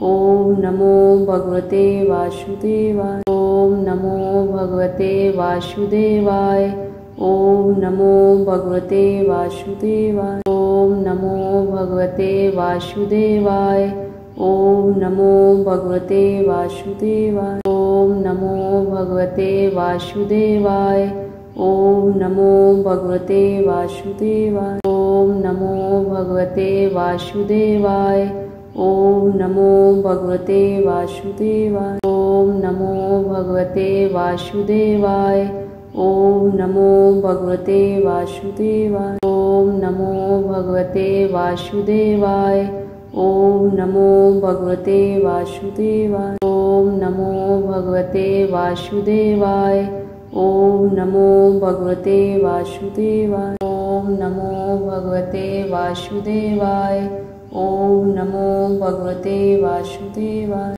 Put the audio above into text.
ओम नमो भगवते वासुदेवाय। ओम नमो भगवते वासुदेवाय। ओम नमो भगवते वासुदेवाय। ओम नमो भगवते वासुदेवाय। ओम नमो भगवते वासुदेवाय। ओम नमो भगवते वासुदेवाय। ओम नमो भगवते वासुदेवाय। ओम नमो भगवते वासुदेवाय। ओम नमो भगवते वासुदेवाय। ओम नमो भगवते वासुदेवाय। ओम नमो भगवते वासुदेवाय। ओम नमो भगवते वासुदेवाय। ओम नमो भगवते वासुदेवाय। ओम नमो भगवते वासुदेवाय। ओम नमो भगवते वासुदेवाय। ओम नमो भगवते वासुदेवाय। ओम नमो भगवते वासुदेवाय।